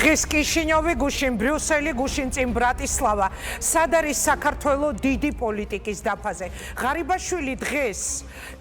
დღეს კიშინიოვი, გუშინ ბრიუსელი, გუშინ წინ ბრატისლავა. სად არის საქართველოს დიდი პოლიტიკის დაფაზე? ღარიბაშვილი დღეს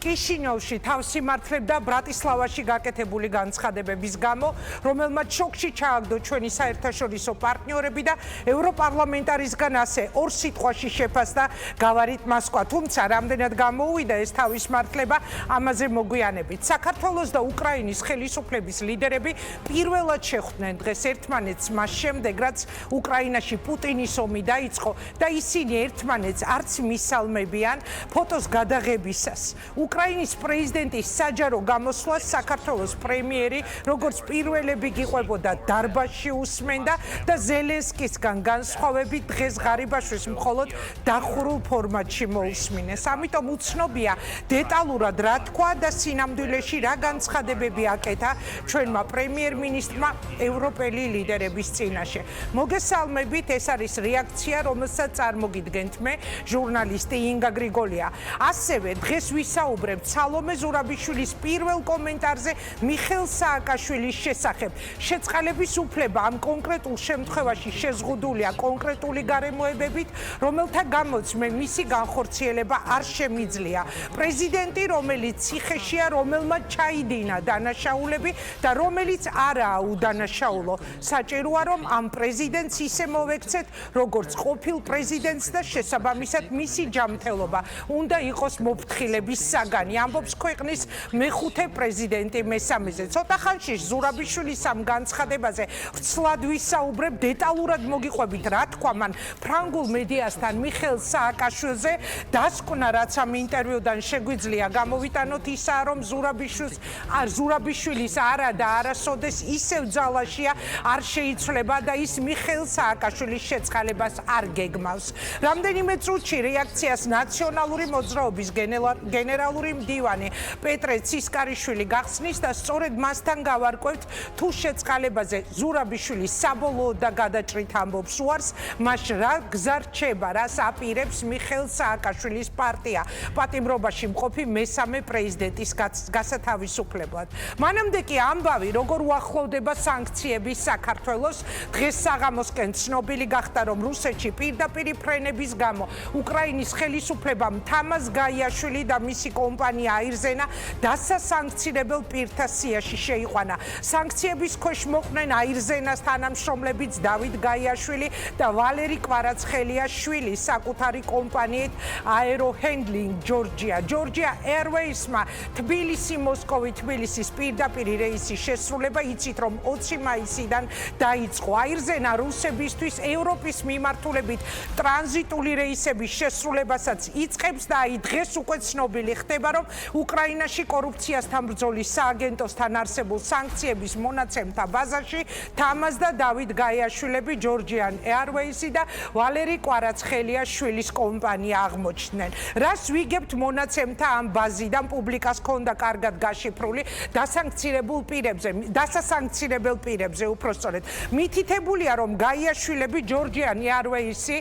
კიშინიოვში თავს იმართლებდა ბრატისლავაში გაკეთებული განცხადებების გამო, რომელმაც შოკში ჩააგდო ჩვენი საერთაშორისო პარტნიორები და ევროპარლამენტარისგან ასე ორ სიტყვაში შეფასდა გავარით მოსკვა. თუმცა რამდენად გამოუვიდა ეს თავის მართლება, ამაზე მოგვიანებით. საქართველოს და უკრაინის ხელისუფლების ლიდერები პირველად შეხვდნენ დღეს ერთმანეთს მას შემდეგ, რაც უკრაინაში პუტინის ომი დაიწყო და ისინი ერთმანეთს არც მისალმებიან ფოტოს გადაღებისას. უკრაინის პრეზიდენტის საჯარო გამოსვლას საქართველოს პრემიერი როგორც პირველები გიყვებოდა დარბაზში უსმენდა და ზელენსკისგან განსხვავებით დღეს ღარიბაშვილს მხოლოდ დახურულ ფორმატში მოусმინეს. ამიტომ უცნობია დეტალურად რა თქვა და სინამდვილეში რა განცხადებები აკეთა ჩვენმა პრემიერ-მინისტრმა ევროპელი ლიდერების წინაშე. მოგესალმებით, ეს არის რეაქცია, რომელსაც წარმოგიდგენთ მე, ჟურნალისტი ინგა გრიგოლია. ასევე დღეს ვისაუბრებთ სალომე ზურაბიშვილის პირველ კომენტარზე მიხეილ სააკაშვილის შესახებ. შეწყალების უფლება ამ კონკრეტულ შემთხვევაში შეზღუდულია კონკრეტული გარემოებებით, რომელთა გამოც მე მისი განხორციელება არ შემიძლია. პრეზიდენტი, რომელიც ციხეშია, რომელმაც ჩაიდინა დანაშაულები და რომელიც არაა უდანაშაულო. საჭიროა რომ ამ პრეზიდენტს ისე მოვექცეთ, როგორც ყოფილ პრეზიდენტს და შესაბამისად მისი ჯანმრთელობა უნდა იყოს მოფრთხილების საგანი. ამბობს ქვეყნის მეხუთე პრეზიდენტი მესამეზე. ცოტა ხანში ზურაბიშვილის ამ განცხადებაზე ვრცლად ვისაუბრებ, დეტალურად მოგიყვებით რა თქვა მან ფრანგულ მედიასთან მიხეილ სააკაშვილზე. დასკვნა რაც ამ ინტერვიუდან შეგვიძლია გამოვიტანოთ ისაა, რომ ზურაბიშვილის არა და არასოდეს ისევ ძალაშია არ შეიცვლება და ის მიხეილ სააკაშვილის შეწყალებას არ გეგმავს. რამდენიმე წუთში რეაქციას ნაციონალური მოძრაობის გენერალური მდივანი პეტრე ცისკარიშვილი გახსნის და სწორედ მასთან გავარკვევთ თუ შეწყალებაზე ზურაბიშვილი საბოლოოდ და გადაჭრით ამბობს უარს, მას რა გზა რჩება, რას აპირებს მიხეილ სააკაშვილის პარტია პატიმრობაში მყოფი მესამე პრეზიდენტის გასათავისუფლებლად. მანამდე კი ამბავი როგორ უახლოვდება სანქციები საქართველოს. დღეს საღამოსკენ ცნობილი გახდა, რომ რუსეთში პირდაპირი ფრენების გამო უკრაინის ხელისუფლებამ თამაზ გაიაშვილი და მისი კომპანია აირზენა დასასანქცირებელ პირთა სიაში შეიყვანა. სანქციების ქვეშ მოყვნენ აირზენას თანამშრომლებიც დავით გაიაშვილი და ვალერი კვარაცხელიაშვილი საკუთარი კომპანიით აეროჰენდლინგ ჯორჯია ერვეისმა თბილისი-მოსკოვი-თბილისის პირდაპირი რეისის შესრულება იცით რომ 20 მაისიდან დაიწყო. აირზენა რუსებისთვის ევროპის მიმართულებით ტრანზიტული რეისების შესრულებასაც იწყებს და დღეს უკვე ცნობილი ხდება, რომ უკრაინაში კორუფციასთან ბრძოლის სააგენტოსთან არსებულ სანქციების მონაცემთა ბაზაში თამაზ და დავით გაიაშვილები ჯორჯიან ეარვეისი და ვალერი კვარაცხელიაშვილის კომპანია აღმოჩნდნენ. რას ვიგებთ მონაცემთა ამ ბაზიდან პუბლიკას ჰქონდა კარგად გაშიფრული დასასანქცირებელ პირებზე უпростоრედ. მითითებულია, რომ გაიაშვილები ჯორჯიან ეარვეისი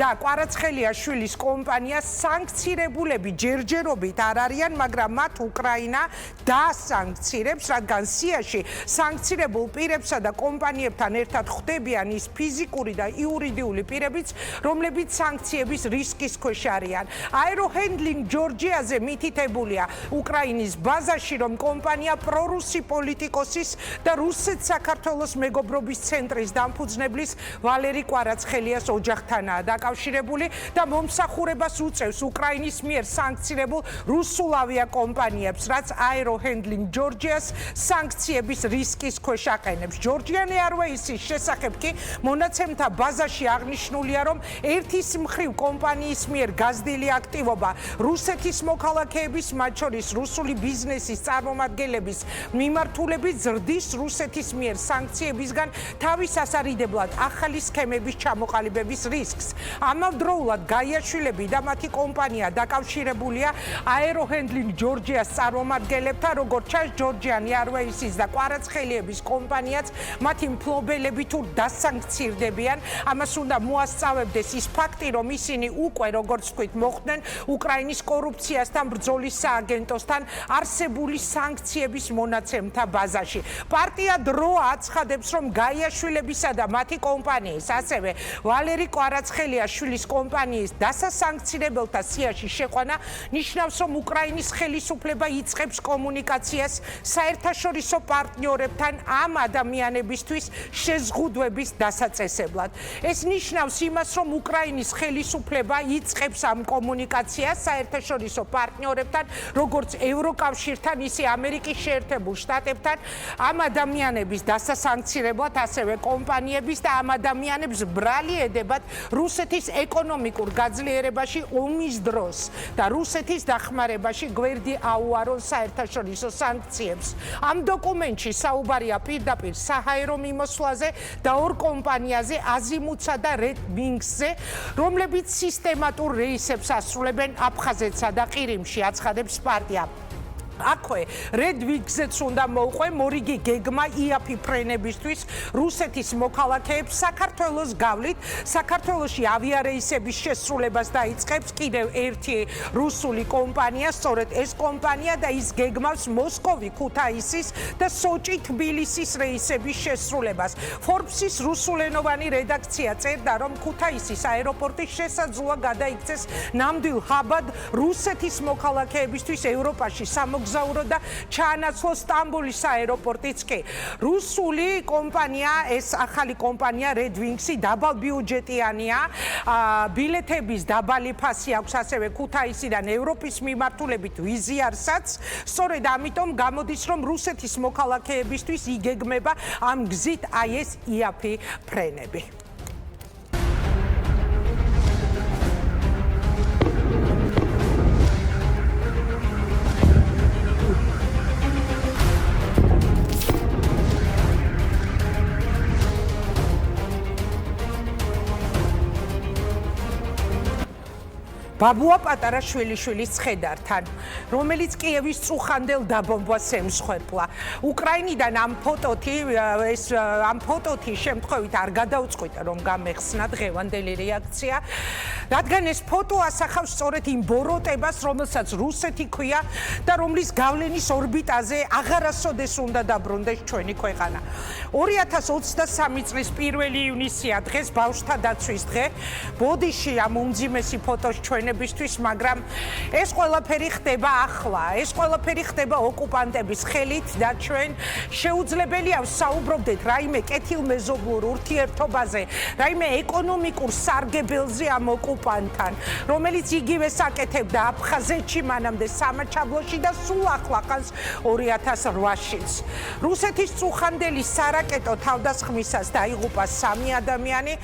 და კვარაცხელიაშვილის კომპანია სანქცირებულები ჯერჯერობით არ არიან, მაგრამ მათ უკრაინა დასანქცირებს, რადგან სიაში სანქცირებულ პირებსა და კომპანიებთან ერთად ხვდებიან ის ფიზიკური და იურიდიული პირებიც, რომლებიც სანქციების რისკის ქვეშ არიან. აეროჰენდლინგ ჯორჯიაზე მითითებულია უკრაინის ბაზაში, რომ კომპანია პრორუსი პოლიტიკოსის და რუსეთ-საქართველოს მეგობრობის ცენტრის დამფუძნებლის ვალერი კვარაცხელიას ოჯახთანაა დაკავშირებული და მომსახურებას უწევს უკრაინის მიერ სანქცირებულ რუსულ ავიაკომპანიებს, რაც აეროჰენდლინგ ჯორჯიას სანქციების რისკის ქვეშ აყენებს. ჯორჯიან ეარვეისის შესახებ კი მონაცემთა ბაზაში აღნიშნულია, რომ ერთის მხრივ კომპანიის მიერ გაზრდილი აქტივობა რუსეთის მოქალაქეების, მათ შორის რუსული ბიზნესის წარმომადგენლების მიმართულებით ზრდის რუსეთის მიერ სანქციებისგან თავის ასარიდებლად ახალი სქემების ჩამოყალიბების რისკს. ამავდროულად გაიაშვილები და მათი კომპანია დაკავშირებულია აეროჰენდლინგ ჯორჯიას წარმომადგენლებთან, როგორც ჩანს ჯორჯიან ეარვეისის და კვარაცხელიების კომპანიაც მათი მფლობელები თუ დასანქცირდებიან. ამას უნდა მოასწავებდეს ის ფაქტი, რომ ისინი უკვე, როგორც ვთქვით, მოხვდნენ უკრაინის კორუფციასთან ბრძოლის სააგენტოსთან არსებული სანქციების მონაცემთა ბაზაში. პარტია დრო აცხადებს, რომ რომ გაიაშვილებისა და მათი კომპანიის, ასევე ვალერი კვარაცხელიაშვილის კომპანიის დასასანქცირებელთა სიაში შეყვანა ნიშნავს, რომ უკრაინის ხელისუფლება იწყებს კომუნიკაციას საერთაშორისო პარტნიორებთან ამ ადამიანებისთვის შეზღუდვების დასაწესებლად. ეს ნიშნავს იმას, რომ უკრაინის ხელისუფლება იწყებს ამ კომუნიკაციას საერთაშორისო პარტნიორებთან, როგორც ევროკავშირთან, ისე ამერიკის შეერთებულ შტატებთან, ამ ადამიანების დასასანქცირებლად, ასევე კომპანიების და ამ ადამიანებს ბრალი ედებათ რუსეთის ეკონომიკურ გაძლიერებაში ომის დროს და რუსეთის დახმარებაში გვერდი აუარონ საერთაშორისო სანქციებს. ამ დოკუმენტში საუბარია პირდაპირ საჰაერო მიმოსვლაზე და ორ კომპანიაზე, აზიმუტსა და რედ ვინგსზე, რომლებიც სისტემატურ რეისებს ასრულებენ აფხაზეთსა და ყირიმში, აცხადებს პარტია. აქვე რედ ვინგსზეც უნდა მოუყვე მორიგი გეგმა იაფი ფრენებისთვის რუსეთის მოქალაქეებს საქართველოს გავლით. საქართველოში ავიარეისების შესრულებას დაიწყებს კიდევ ერთი რუსული კომპანია, სწორედ ეს კომპანია და ის გეგმავს მოსკოვი, ქუთაისის და სოჭი, თბილისის რეისების შესრულებას. Forbes-ის რუსულენოვანი რედაქცია წერდა, რომ ქუთაისის აეროპორტის შესაძლოა გადაიქცეს ნამდვილ ჰაბად რუსეთის მოქალაქეებისთვის ევროპაში სამოგზაურო და ჩაანაცვლოს სტამბოლის აეროპორტიც კი. რუსული კომპანია, ეს ახალი კომპანია Red Wings-ი დაბალბიუჯეტიანია, ბილეთების დაბალი ფასი აქვს ასევე ქუთაისიდან ევროპის მიმართულებით ვიზიარსაც. სწორედ ამიტომ გამოდის, რომ რუსეთის მოქალაქეებისთვის იგეგმება ამ გზით აი ეს იაფი ფრენები. ბაბუა პატარა შვილიშვილის ცხედართან, რომელიც კიევის წუხანდელ დაბომბვას ემსხვერპლა. უკრაინიდან ამ ფოტოთი შემთხვევით არ გადაუწყვიტა, რომ გამეხსნა დღევანდელი რეაქცია, რადგან ეს ფოტო ასახავს სწორედ იმ ბოროტებას, რომელსაც რუსეთი ქვია და რომლის გავლენის ორბიტაზე აღარასოდეს უნდა დაბრუნდეს ჩვენი ქვეყანა. 2023 წლის 1 ივნისია დღეს ბავშვთა დაცვის დღე. ბოდიში ამ უმძიმესი ფოტოს ჩვენებისთვის, მაგრამ ეს ყველაფერი ხდება ახლა, ეს ყველაფერი ხდება ოკუპანტების ხელით და ჩვენ შეუძლებელია ვსაუბრობდეთ რაიმე კეთილმეზობლურ ურთიერთობაზე, რაიმე ეკონომიკურ სარგებელზე ამ ოკუპანტთან, რომელიც იგივეს აკეთებდა აფხაზეთში, მანამდე სამაჩაბლოში და სულ ახლახანს 2008-შიც. რუსეთის წუხანდელი სარაკეტო თავდასხმისას დაიღუპა 3 ადამიანი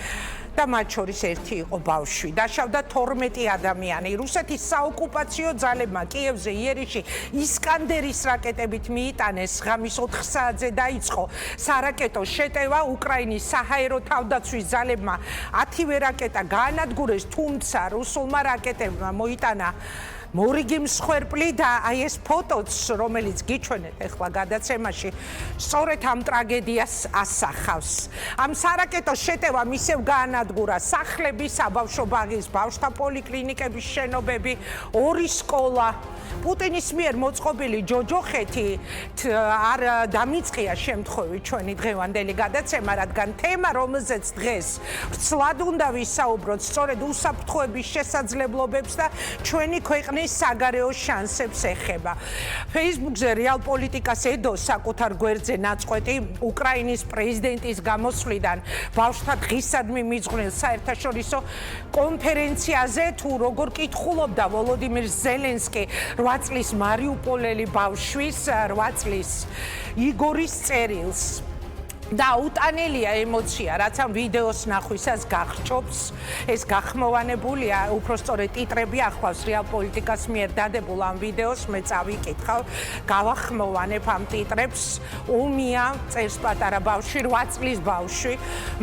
და მათ შორის ერთი იყო ბავშვი. დაშავდა 12 ადამიანი. რუსეთის საოკუპაციო ძალებმა კიევზე იერიში ისკანდერის რაკეტებით მიიტანეს. ღამის 4 საათზე დაიწყო სარაკეტო შეტევა. უკრაინის საჰაერო თავდაცვის ძალებმა 10 რაკეტა გაანადგურეს, თუმცა რუსულმა რაკეტებმა მოიტანა მორიგი მსხვერპლი და აი ეს ფოტოც, რომელიც გიჩვენეთ ახლა გადაცემაში, სწორედ ამ ტრაგედიას ასახავს. ამ სარაკეტო შეტევამ ისევ გაანადგურა სახლები, საბავშვო ბაღის, ბავშვთა პოლიკლინიკების შენობები, 2 სკოლა. პუტინის მიერ მოწყობილი ჯოჯოხეთი არ დამიწყია შემთხვევით ჩვენი დღევანდელი გადაცემა, რადგან თემა, რომელზეც დღეს ვრცლად უნდა ვისაუბროთ, სწორედ უსაფრთხოების შესაძლებლობებს და ჩვენი ქვეყნის საგარეო შანსებს ეხება. Facebook-ზე რეალ პოლიტიკას ედო საკუთარ გვერდზე ნაწყვეტი უკრაინის პრეზიდენტის გამოსვლიდან ბავშვთა დღისადმი მიძღვნილ საერთაშორისო კონფერენციაზე თუ როგორ კითხულობდა ვოლოდიმირ ზელენსკი 8 წლის მარიუპოლელი ბავშვის 8 წლის იგორის წერილს. და უტანელია ემოცია, რაც ამ ვიდეოს ნახვისას გახრჩობს. ეს გახმოვანებულია, უпростоრე ტიტრები ახლავს რეალ პოლიტიკას მიერ დადებულ ამ ვიდეოს, მე წავიკითხავ, გავახმოვანებ ამ ტიტრებს. ომია, წერს პატარა ბავშვი, 8 წლის ბავშვი,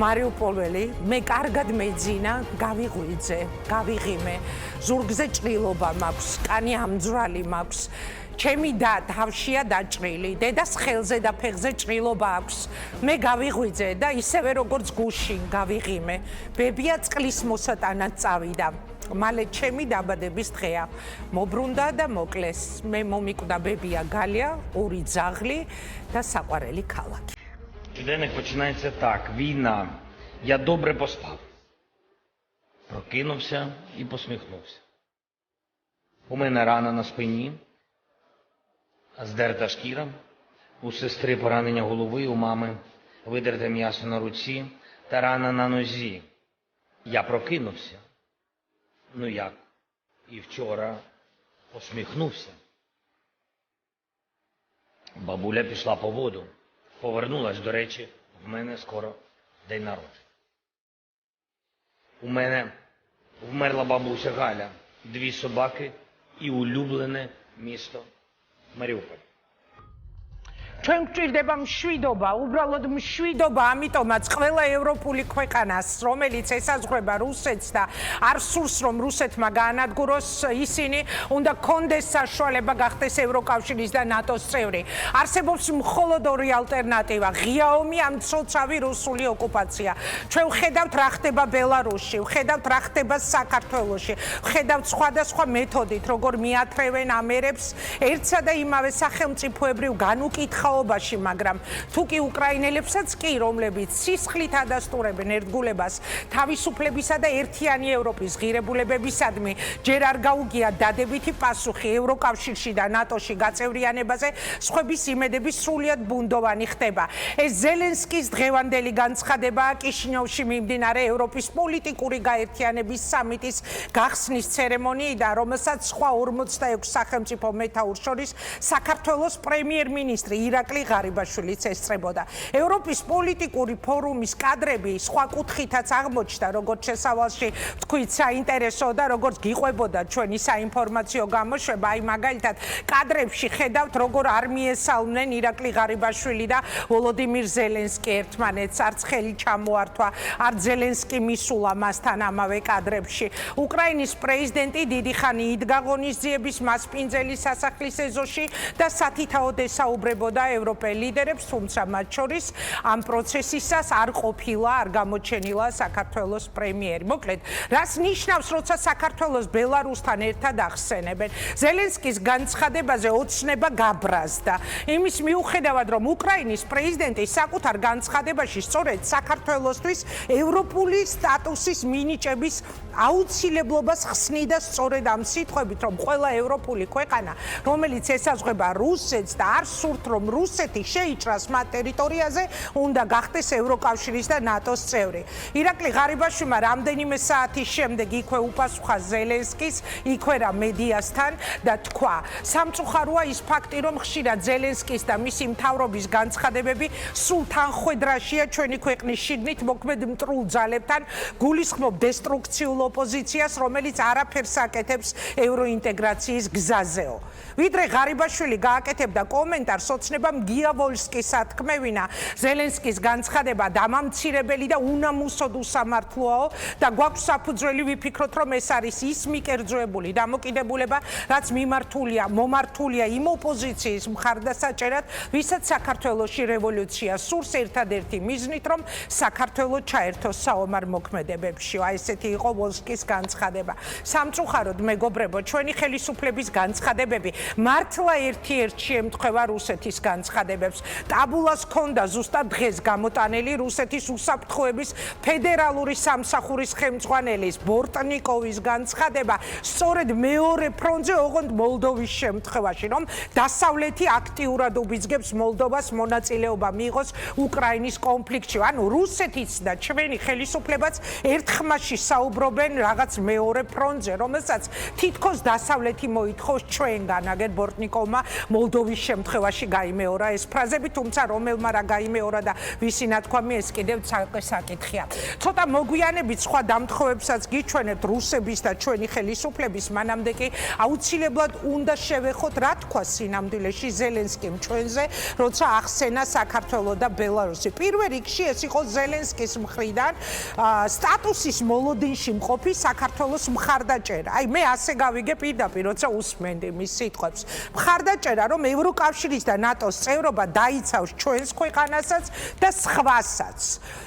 მარიუპოლელი, მე კარგად მეძინა, გავიღვიძე, გავიღიმე, ზურგზე ჭრილობა მაქვს, კანი ამძვრალი მაქვს. ჩემი და თავშია დაჭრილი, დედას ხელზე და ფეხზე ჭრილობა აქვს. მე გავიღვიძე და ისევე როგორც გუშინ გავიღიმე. ბებია წყლის მოსატანად წავიდა. მალე ჩემი დაბადების დღეა. მობრუნდა და მოკლეს. მე მომიკვდა ბებია გალია, 2 ძაღლი და საყვარელი ქალაქი. Щоденник починається так. Війна. Я добре поспав. Прокинувся і посміхнувся. У мене рана на спині, здерта шкіра, у сестри поранення голови, у мами видерте м'ясо на руці та рана на нозі. Я прокинувся. Ну як? І вчора посміхнувся. Бабуля пішла по воду. Повернулась, до речі, в мене скоро день народження. У мене вмерла бабуся Галя, 2 собаки і улюблене місто Маріуполь. ჩვენ გვჭირდება მშვიდობა, უბრალოდ მშვიდობა, ამიტომაც ყველა ევროპული ქვეყანას, რომელიც ესაზღვრება რუსეთს და არ სურს რომ რუსეთმა გაანადგუროს ისინი, უნდა კონდეს საშუალება გახდეს ევროკავშირის და ნატოს წევრი. არსებობს მხოლოდ ორი ალტერნატივა: ღია ომი ან მცოცავი რუსული ოკუპაცია. ჩვენ ვხედავთ რა ხდება ბელარუსში, ვხედავთ რა ხდება საქართველოში, ვხედავთ სხვადასხვა მეთოდით, როგორ მიათრევენ ამ ერებს ერთსა და იმავე სახელმწიფოებრივ განუკითხავ მაგრამ თუ კი უკრაინელებსაც კი, რომლებიც სისხლით ადასტურებენ ერთგულებას თავისუფლებისა და ერთიანი ევროპის ღირებულებებისადმი, ჯერ არ გაუგია დადებითი პასუხი ევროკავშირში და ნატოში გაწევრიანებაზე, სხვების იმედები სრულიად ბუნდოვანი ხდება. ეს ზელენსკის დღევანდელი განცხადებაა კიშინიოვში მიმდინარე ევროპის პოლიტიკური გაერთიანების სამიტის გახსნის ცერემონიიდან, რომელსაც სხვა 46 სახელმწიფო მეთაურს შორის საქართველოს პრემიერ-მინისტრი ირაკლი ღარიბაშვილიც ესწრებოდა. ევროპის პოლიტიკური ფორუმის კადრები სხვა კუთხითაც აღმოჩნდა, როგორც შესავალში თქვით საინტერესო და როგორც გიყვებოდა ჩვენი საინფორმაციო გამოშვება. აი მაგალითად კადრებში ხედავთ, როგორ არ მიესალმნენ ირაკლი ღარიბაშვილი და ვოლოდიმირ ზელენსკი ერთმანეთს, არც ხელი ჩამოართვა, არც ზელენსკი მისულა მასთან ამავე კადრებში. უკრაინის პრეზიდენტი დიდი ხანი იდგა ღონისძიების მასპინძელი სასახლის ეზოში და სათითაოდ ესაუბრებოდა ევროპელ ლიდერებს, თუმცა მათ შორის ამ პროცესისას არ ყოფილა, არ გამოჩენილა საქართველოს პრემიერი. მოკლედ, რას ნიშნავს, როცა საქართველოს ბელარუსთან ერთად ახსენებენ? ზელენსკის განცხადებაზე ოცნება გაბრაზდა. იმის მიუხედავად, რომ უკრაინის პრეზიდენტი საკუთარ განცხადებაში სწორედ საქართველოსთვის ევროპული სტატუსის მინიჭების აუცილებლობას ხსნიდა სწორედ ამ სიტყვებით, რომ ყველა ევროპული ქვეყანა, რომელიც ესაზღვრება რუსეთს და არ სურთ, რომ რუსეთი შეიჭრას მათ ტერიტორიაზე, უნდა გახდეს ევროკავშირის და ნატოს წევრი. ირაკლი ღარიბაშვილმა რამდენიმე საათის შემდეგ იქვე უპასუხა ზელენსკის, იქვე რა მედიასთან და თქვა: სამწუხაროა ის ფაქტი, რომ ხშირად ზელენსკის და მისი მთავრობის განცხადებები სულ თანხვედრაშია ჩვენი ქვეყნის შიგნით მოქმედ მტრულ ძალებთან, გულისხმობ დესტრუქციულ ოპოზიციას, რომელიც არაფერს აკეთებს ევროინტეგრაციის გზაზეო. ვიდრე ღარიბაშვილი გააკეთებდა კომენტარს, ოცნებამ გიავოლსკის ათქმევინა, ზელენსკის განცხადება დამამცირებელი და უნამუსოდ უსამართლოა და გვაქვს საფუძველი ვიფიქროთ, რომ ეს არის ის მიკერძოებული დამოკიდებულება, რაც მომართულია იმ ოპოზიციის მხარდასაჭერად, ვისაც საქართველოში რევოლუცია სურს ერთადერთი მიზნით, რომ საქართველო ჩაერთოს საომარ მოქმედებებში. აი ესეთი იყო ვოლსკის განცხადება. სამწუხაროდ, მეგობრებო, ჩვენი ხელისუფლების განცხადებები მართლა ერთ-ერთი ემთხვევა რუსეთის განცხადებებს. ტაბულას ჰქონდა ზუსტად დღეს გამოტანილი რუსეთის უსაფრთხოების ფედერალური სამსახურის ხელმძღვანელის ბორტნიკოვის განცხადება სწორედ მეორე ფრონტზე, ოღონდ მოლდოვის შემთხვევაში, რომ დასავლეთი აქტიურად უბიძგებს მოლდოვას მონაწილეობა მიიღოს უკრაინის კონფლიქტში. ანუ რუსეთიც და ჩვენი ხელისუფლებაც ერთხმაში საუბრობენ რაღაც მეორე ფრონტზე, რომელსაც თითქოს დასავლეთი მოითხოვს ჩვენგან. აგერ ბორტნიკოვმა მოლდოვის შემთხვევაში გაიმეორა ეს ფრაზები, თუმცა რომელმა რა გაიმეორა და ვისი ნათქვამი, ეს კიდევ საკითხია. ცოტა მოგვიანებით სხვა დამთხოვებსაც გიჩვენებთ რუსების და ჩვენი ხელისუფლების, მანამდე კი აუცილებლად უნდა შევეხოთ რა თქვა სინამდვილეში ზელენსკიმ ჩვენზე, როცა ახსენა საქართველო და ბელარუსი. პირველ რიგში ეს იყო ზელენსკის მხრიდან სტატუსის მოლოდინში მყოფი საქართველოს მხარდაჭერა. აი მე ასე გავიგე პირდაპირ, როცა უსმენდი მის სიტყვებს. მხარდაჭერა, რომ ევროკავშირის და ნატოს ნატოს წევრობა დაიცავს ჩვენს ქვეყანასაც და სხვასაც.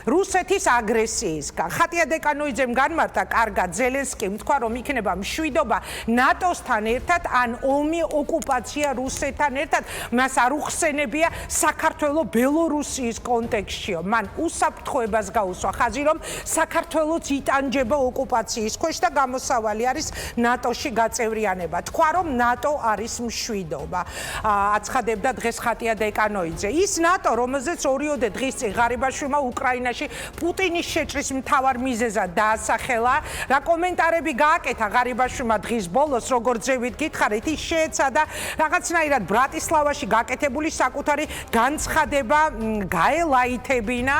რუსეთის აგრესიისგან. ხატია დეკანოიძემ განმარტა კარგად, ზელენსკიმ თქვა, რომ იქნება მშვიდობა ნატოსთან ერთად ან ომი ოკუპაცია რუსეთთან ერთად, მას არ უხსენებია საქართველოს ბელორუსიის კონტექსტშიო. მან უსაფრთხოებას გაუსვა ხაზი, რომ საქართველოს იტანჯება ოკუპაციის ქვეშ და გამოსავალი არის ნატოში გაწევრიანება. თქვა, რომ ნატო არის მშვიდობა. აცხადებდა დღეს ხატია დეკანოიძე. ის ნატო, რომელზეც 2 დღის წინ ღარიბაშვილმა უკრაინაში პუტინის შეჭრის მთავარ მიზეზად დაასახელა, რა კომენტარები გააკეთა ღარიბაშვილმა დღის ბოლოს, როგორც ზევით გითხარით, ის შეეცადა რაღაცნაირად ბრატისლავაში გაკეთებული საკუთარი განცხადება გაელაითებინა,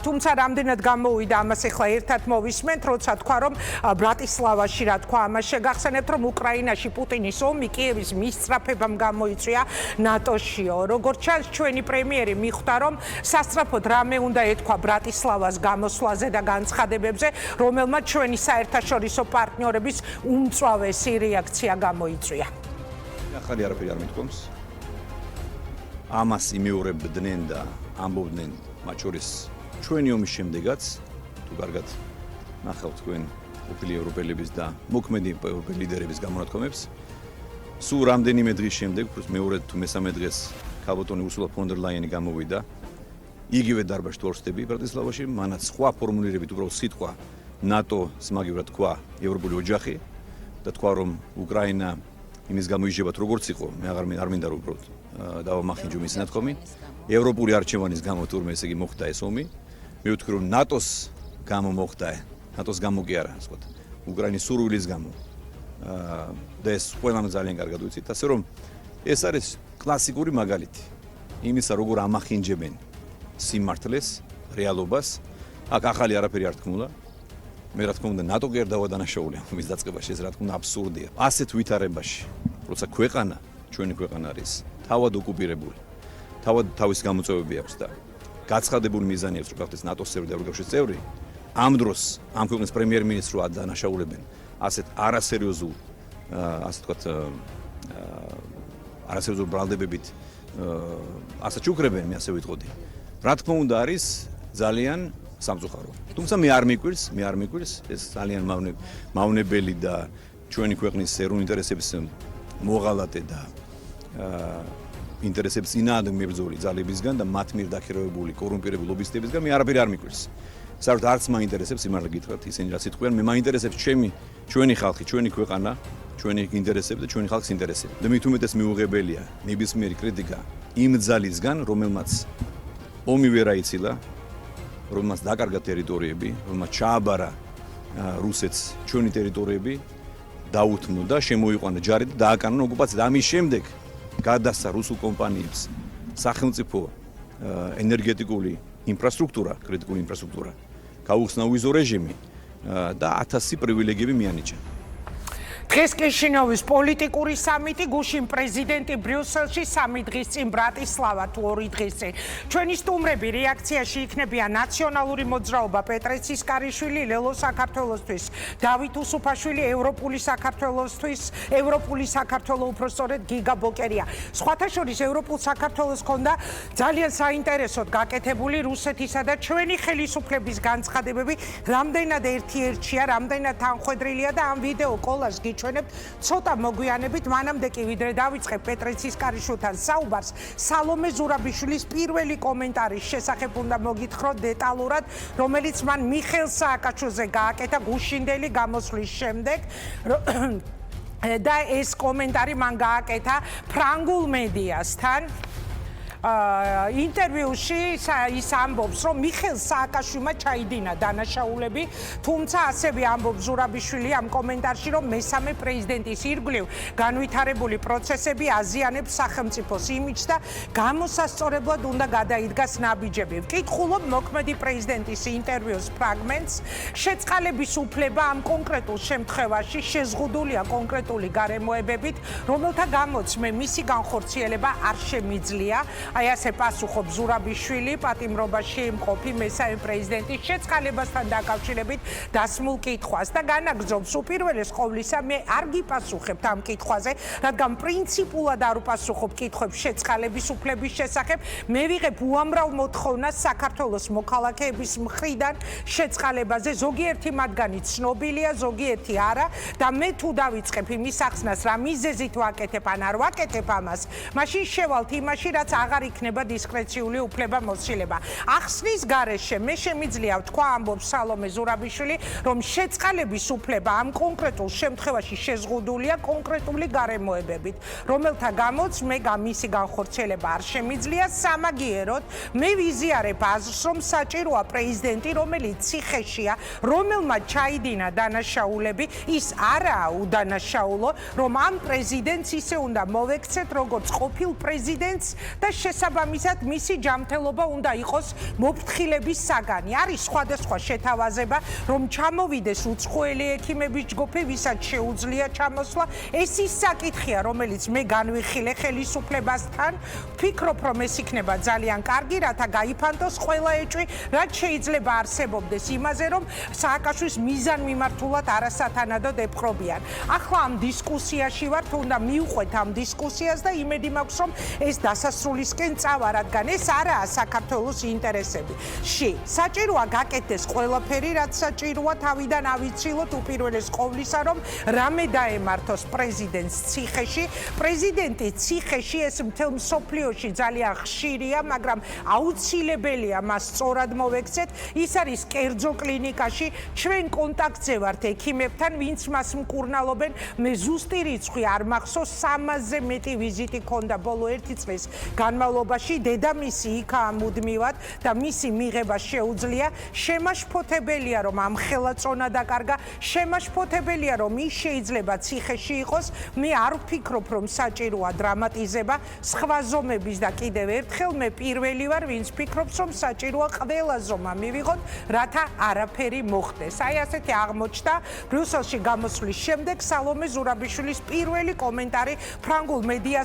თუმცა რამდენად გამოუვიდა ამას ახლა ერთად მოვისმენთ, როცა თქვა, რომ ბრატისლავაში რა თქვა, ამას შეგახსენებთ, რომ უკრაინაში პუტინის ომი კიევის მისწრაფებამ გამოიწვია ნატოშიო. როგორც ჩანს, ჩვენი პრემიერი მიხვდა, რომ სასწრაფოდ რამე უნდა ეთქვა ბრატისლავას გამოსვლაზე და განცხადებებზე, რომელმაც ჩვენი საერთაშორისო პარტნიორების უმწვავესი რეაქცია გამოიწვია. ახალი არაფერი არ მithქვამს. ამას იმეორებდნენ და ამბობდნენ მათ შორის ჩვენი ომის შემდეგაც, თუ კარგად ნახავთ თქვენ ყოფილი ევროპელების და მოქმედი ევროპელი ლიდერების გამონათქვამებს. სულ რამდენიმე დღის შემდეგ, მეორე თუ მესამე დღეს ქალბატონი ურსულა ფონ დერ ლაიენი გამოვიდა იგივე დარბაზში თუ არ ვსწრები ბრატისლავაში, მანაც სხვა ფორმულირებით უბრალოდ სიტყვა ნატოს მაგივრად თქვა ევროპული ოჯახი და თქვა, რომ უკრაინა იმის გამოიჟებათ როგორც იყო, მე არ მინდა რომ უბრალოდ დავამახინჯო მის ნათქვამი. ევროპული არჩევანის გამო თურმე ესე იგი მოხდა ეს ომი. მე ვთქვი, რომ ნატოს გამო მოხდა, ნატოს გამო კი არა, ასე ვთქვათ, უკრაინის სურვილის გამო. და ეს ყველამ ძალიან კარგად ვიცით, ასე რომ ეს არის კლასიკური მაგალითი იმისა, როგორ ამახინჯებენ სიმართლეს, რეალობას. აქ ახალი არაფერი არ თქმულა. მე რა თქმა უნდა ნატო კი არ დავადანაშაულია მის დაწყებაში, ეს რა თქმა უნდა აბსურდია. ასეთ ვითარებაში, როცა ქვეყანა, ჩვენი ქვეყანა არის თავად ოკუპირებული, თავად თავის გამოწვევები აქვს და გაცხადებული მიზანი აქვს, რომ გახდეს ნატოს წევრი და ევროკავშირის წევრი, ამ დროს ამ ქვეყნის პრემიერ-მინისტრს ადანაშაულებენ ასეთ არასერიოზულ, ასე ვთქვათ, არასერიოზულ ბრალდებებით ასაც უკრებენ, მე ასე ვიტყოდი. რა თქმა უნდა არის ძალიან სამწუხარო. თუმცა მე არ მიკვირს, ეს ძალიან მავნებელი და ჩვენი ქვეყნის ეროვნული ინტერესების მოღალატე და ინტერესების წინააღმდეგ მებრძოლი ძალებისგან და მათ მიერ დაქირავებული კორუმპირებული ლობისტებისგან მე არაფერი არ მიკვირს. საერთოდ არც მაინტერესებს, სიმართლე გითხრათ, ისინი რაც იტყვიან, მე მაინტერესებს ჩვენი ხალხი, ჩვენი ქვეყანა, ჩვენი ინტერესები და ჩვენი ხალხის ინტერესები. და მით უმეტეს მიუღებელია ნებისმიერი კრიტიკა იმ ძალისგან, რომელმაც ომი ვერ აიცილა, რომელმაც დაკარგა ტერიტორიები, რომელმაც ჩააბარა რუსეთს ჩვენი ტერიტორიები, დაუთმო და შემოიყვანა ჯარი და დააკანონა ოკუპაცია. ამის შემდეგ გადასცა რუსულ კომპანიებს სახელმწიფო ენერგეტიკული ინფრასტრუქტურა, კრიტიკული ინფრასტრუქტურა, გაუხსნა ვიზო რეჟიმი და 1000 პრივილეგიები მიანიჭა. დღეს კიშინოვის პოლიტიკური სამიტი, გუშინ პრეზიდენტი ბრიუსელში 3 დღის წინ ბრატისლავა თუ 2 დღის წინ. ჩვენი სტუმრები რეაქციაში იქნებიან ნაციონალური მოძრაობა პეტრე ცისკარიშვილი, ლელო საქართველოსთვის, დავით უსუფაშვილი, ევროპული საქართველოსთვის, ევროპული საქართველო უпростоრედ გიგა ბოკერია. სხვათა შორის ევროპულ საქართველოს ჰქონდა ძალიან საინტერესოდ გაკეთებული რუსეთისა და ჩვენი ხელისუფლების განცხადებები, რამდენად ერთიერთშია, რამდენად თანხვედრილია და ამ ვიდეო კოლაჟს ჩვენებთ ცოტა მოგვიანებით, მანამდე კი ვიდრე დავიწყებ პეტრე ცისკარიშვილთან საუბარს, სალომე ზურაბიშვილის პირველი კომენტარის შესახებ უნდა მოგითხროთ დეტალურად, რომელიც მან მიხეილ სააკაშვილზე გააკეთა გუშინდელი გამოსვლის შემდეგ და ეს კომენტარი მან გააკეთა ფრანგულ მედიასთან. ინტერვიუში ის ამბობს, რომ მიხეილ სააკაშვილმა ჩაიდინა დანაშაულები, თუმცა ასევე ამბობს ზურაბიშვილი ამ კომენტარში, რომ მესამე პრეზიდენტის ირგვლივ განვითარებული პროცესები აზიანებს სახელმწიფოს იმიჯს და გამოსასწორებლად უნდა გადაიდგას ნაბიჯები. ვკითხულობ მოქმედი პრეზიდენტის ინტერვიუს ფრაგმენტს, შეწყალების უფლება ამ კონკრეტულ შემთხვევაში შეზღუდულია კონკრეტული გარემოებებით, რომელთა გამოც მე მისი განხორციელება არ შემიძლია. აი ასე პასუხობს ზურაბიშვილი პატიმრობაში მყოფი მესამე პრეზიდენტის შეწყალებასთან დაკავშირებით დასმულ კითხვას და განაგრძობს უპირველეს ყოვლისა მე არ გიპასუხებთ ამ კითხვაზე, რადგან პრინციპულად არ უპასუხობ კითხვებს შეწყალების უფლების შესახებ, მე ვიღებ უამრავ მოთხოვნას საქართველოს მოქალაქეების მხრიდან შეწყალებაზე, ზოგიერთი მათგანი ცნობილია, ზოგიერთი არა და მე თუ დავიწყებ იმის ახსნას, რა მიზეზით ვაკეთებ ან არ ვაკეთებ ამას, მაშინ შევალთ იმაში, რაც აღარ იქნება დისკრეციული უფლება მოსილება. ახსნის გარეშე მე შემიძლია ვთქვა, ამბობს სალომე ზურაბიშვილი, რომ შეწყალების უფლება ამ კონკრეტულ შემთხვევაში შეზღუდულია კონკრეტული გარემოებებით, რომელთა გამოც მე მისი განხორციელება არ შემიძლია. სამაგიეროდ მე ვიზიარებ აზრს, რომ საჭიროა პრეზიდენტი, რომელიც ციხეშია, რომელმაც ჩაიდინა დანაშაულები, ის არაა უდანაშაულო, რომ ამ პრეზიდენტს ისე უნდა მოვექცეთ, როგორც ყოფილ პრეზიდენტს და შესაბამისად მისი ჯანმრთელობა უნდა იყოს მოფრთხილების საგანი. არის სხვადასხვა შეთავაზება, რომ ჩამოვიდეს უცხოელი ექიმების ჯგუფი, ვისაც შეუძლია ჩამოსვლა. ეს ის საკითხია, რომელიც მე განვიხილე ხელისუფლებასთან. ვფიქრობ, რომ ეს იქნება ძალიან კარგი, რათა გაიფანტოს ყველა ეჭვი, რაც შეიძლება არსებობდეს იმაზე, რომ სააკაშვილის მიზანმიმართულად არასათანადოდ ეპყრობიან. ახლა ამ დისკუსიაში ვართ, უნდა მივყვეთ ამ დისკუსიას და იმედი მაქვს, რომ ეს დასასრულისკენ წავა, რადგან ეს არაა საქართველოს ინტერესები. საჭიროა გაკეთდეს ყველაფერი, რაც საჭიროა თავიდან ავიცილოთ უპირველეს ყოვლისა, რომ რამე დაემართოს პრეზიდენტს ციხეში. პრეზიდენტი ციხეში ეს მთელ მსოფლიოში ძალიან ხშირია, მაგრამ აუცილებელია მას სწორად მოვექცეთ. ის არის კერძო კლინიკაში, ჩვენ კონტაქტზე ვართ ექიმებთან, ვინც მას მკურნალობენ. მე ზუსტი რიცხვი არ მახსოვს, 300-ზე მეტი ვიზიტი ქონდა ბოლო 1 წლის განმავლობაში. დედამისი იქაა მუდმივად და მისი მიღება შეუძლია. შემაშფოთებელია, რომ ამ ხელაწონა დაკარგა, შემაშფოთებელია, რომ ის შეიძლება ციხეში იყოს. მე არ ვფიქრობ, რომ საჭიროა დრამატიზება სხვა ზომების და კიდევ ერთხელ მე პირველი ვარ, ვინც ფიქრობს, რომ საჭიროა ყველა ზომა მივიღოთ, რათა არაფერი მოხდეს. აი ასეთი აღმოჩნდა ბრიუსელში გამოსვლის შემდეგ სალომე ზურაბიშვილის პირველი კომენტარი ფრანგულ მედიასთან